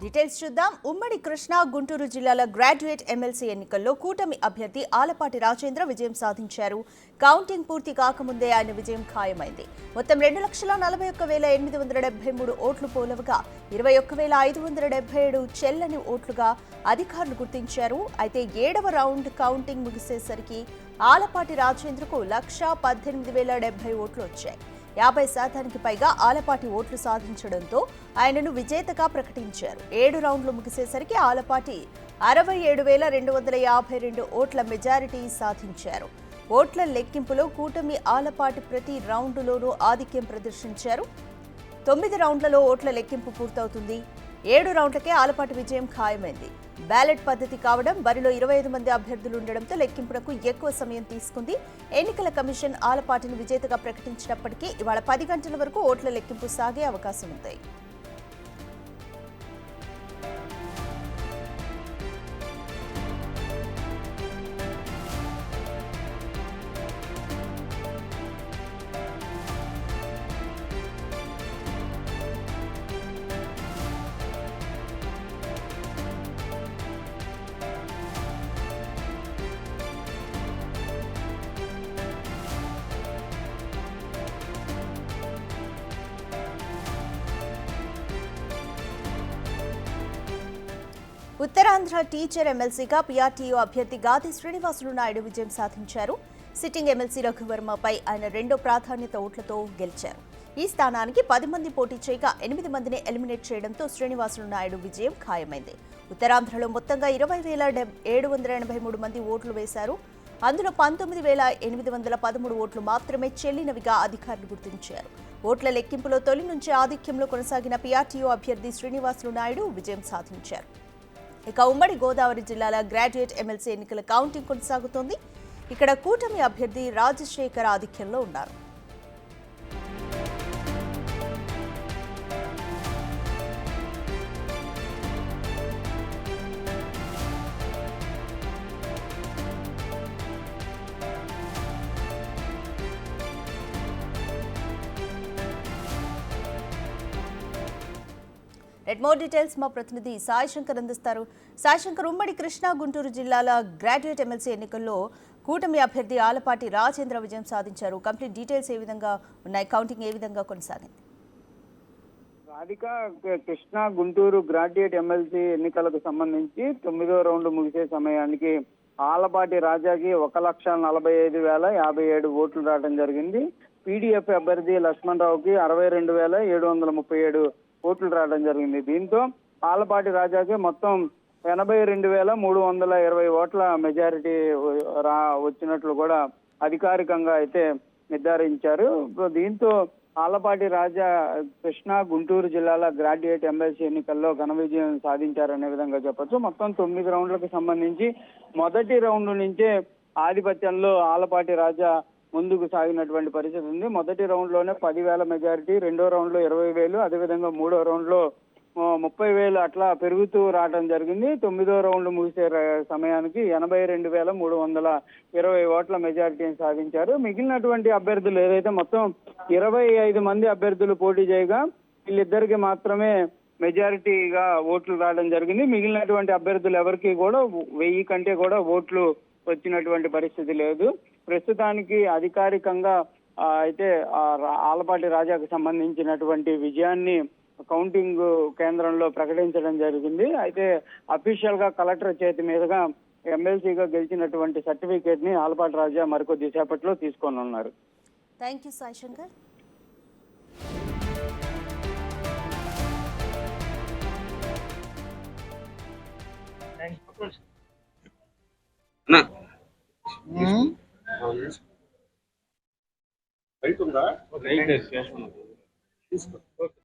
Details చూద్దాం. ఉమ్మడి కృష్ణా గుంటూరు జిల్లాల గ్రాడ్యుయేట్ ఎమ్మెల్సీ ఎన్నికల్లో కూటమి అభ్యర్థి ఆలపాటి రాజేంద్ర విజయం సాధించారు. కౌంటింగ్ పూర్తి కాకముందే ఆయన విజయం ఖాయమైంది. మొత్తం 2,41,873 ఓట్లు పోలవగా 21,577 చెల్లని ఓట్లుగా అధికారులు గుర్తించారు. అయితే 7వ రౌండ్ కౌంటింగ్ ముగిసేసరికి ఆలపాటి రాజేంద్రకు 1,18,070 ఓట్లు వచ్చాయి. 50% పైగా ఆలపాటి ఓట్లు సాధించడంతో ఆయనను విజేతగా ప్రకటించారు. 7 రౌండ్లు ముగిసేసరికి ఆలపాటి 67,252 ఓట్ల మెజారిటీ సాధించారు. ఓట్ల లెక్కింపులో కూటమి ఆలపాటి ప్రతి రౌండులోనూ ఆధిక్యం ప్రదర్శించారు. 9 రౌండ్లలో ఓట్ల లెక్కింపు పూర్తవుతుంది. 7 రౌండ్లకే ఆలపాటి విజయం ఖాయమైంది. బ్యాలెట్ పద్ధతి కావడం, బరిలో 25 మంది అభ్యర్థులు ఉండడంతో లెక్కింపునకు ఎక్కువ సమయం తీసుకుంది. ఎన్నికల కమిషన్ ఆలపాటిని విజేతగా ప్రకటించినప్పటికీ ఇవాళ 10 గంటల వరకు ఓట్ల లెక్కింపు సాగే అవకాశం ఉంది. ఉత్తరాంధ్ర టీచర్ ఎమ్మెల్సీగా పీఆర్టీయూ అభ్యర్థి గాది శ్రీనివాసులు నాయుడు విజయం సాధించారు. సిట్టింగ్ ఎమ్మెల్సీ రఘువర్మపై ఆయన 2వ ప్రాధాన్యత ఓట్లతో గెలిచారు. ఈ స్థానానికి 10 మంది పోటీ చేయగా 8 మందిని ఎలిమినేట్ చేయడంతో శ్రీనివాసులు నాయుడు విజయం ఖాయమైంది. ఉత్తరాంధ్రలో మొత్తంగా 20,783 మంది ఓట్లు వేశారు. అందులో 19,813 ఓట్లు మాత్రమే చెల్లినవిగా అధికారులు గుర్తించారు. ఓట్ల లెక్కింపులో తొలి నుంచి ఆధిక్యంలో కొనసాగిన పీఆర్టీయూ అభ్యర్థి శ్రీనివాసులు నాయుడు విజయం సాధించారు. ఇక ఉమ్మడి గోదావరి జిల్లాల గ్రాడ్యుయేట్ ఎమ్మెల్సీ ఎన్నికల కౌంటింగ్ కొనసాగుతోంది. ఇక్కడ కూటమి అభ్యర్థి రాజశేఖర్ ఆధిక్యంలో ఉన్నారు. మోర్ డీటెయిల్స్ మా ప్రతినిధి సాయి శంకర్ అందిస్తారు. సాయి శంకర్, ఉమ్మడి కృష్ణా గుంటూరు జిల్లాల గ్రాడ్యుయేట్ ఎమ్మెల్సీ ఎన్నికల్లో కూటమి అభ్యర్థి ఆలపాటి రాజేంద్ర విజయం సాధించారు. కంప్లీట్ డీటెయిల్స్ ఏ విధంగా ఉన్నాయి? కౌంటింగ్ ఏ విధంగా కొనసాగింది? రాధిక, కృష్ణా గుంటూరు గ్రాడ్యుయేట్ ఎమ్మెల్సీ ఎన్నికలకు సంబంధించి 9వ రౌండ్ ముగిసే సమయానికి ఆలపాటి రాజాకి 1,45,057 ఓట్లు రావడం జరిగింది. పీడీఎఫ్ అభ్యర్థి లక్ష్మణ్ రావుకి 62,737 ఓట్లు రావడం జరిగింది. దీంతో ఆలపాటి రాజాకి మొత్తం 82,320 ఓట్ల మెజారిటీ వచ్చినట్లు కూడా అధికారికంగా అయితే నిర్ధారించారు. దీంతో ఆలపాటి రాజా కృష్ణా గుంటూరు జిల్లాల గ్రాడ్యుయేట్ ఎమ్మెల్సీ ఎన్నికల్లో ఘన విజయం సాధించారనే విధంగా చెప్పొచ్చు. మొత్తం 9 రౌండ్లకు సంబంధించి మొదటి రౌండ్ నుంచే ఆధిపత్యంలో ఆలపాటి రాజా ముందుకు సాగినటువంటి పరిస్థితి ఉంది. మొదటి రౌండ్ లోనే 10,000 మెజారిటీ, 2వ రౌండ్ లో 20,000, అదేవిధంగా 3వ రౌండ్ లో 30,000 అట్లా పెరుగుతూ రావడం జరిగింది. 9వ రౌండ్ ముగిసే సమయానికి 82,320 ఓట్ల మెజారిటీని సాధించారు. మిగిలినటువంటి అభ్యర్థులు ఏదైతే మొత్తం 25 మంది అభ్యర్థులు పోటీ చేయగా వీళ్ళిద్దరికి మాత్రమే మెజారిటీగా ఓట్లు రావడం జరిగింది. మిగిలినటువంటి అభ్యర్థులు ఎవరికి కూడా 1000 కంటే కూడా ఓట్లు వచ్చినటువంటి పరిస్థితి లేదు. ప్రస్తుతానికి అధికారికంగా అయితే ఆలపాటి రాజాకు సంబంధించినటువంటి విజయాన్ని కౌంటింగ్ కేంద్రంలో ప్రకటించడం జరిగింది. అయితే అఫీషియల్ గా కలెక్టర్ చేతి మీదుగా ఎమ్మెల్సీగా గెలిచినటువంటి సర్టిఫికేట్ ని ఆలపాటి రాజా మరికొద్ది సేపట్లో తీసుకొని ఉన్నారు. Thank you Sai Shankar. Right ఉందా? రైట్ తీసుకో.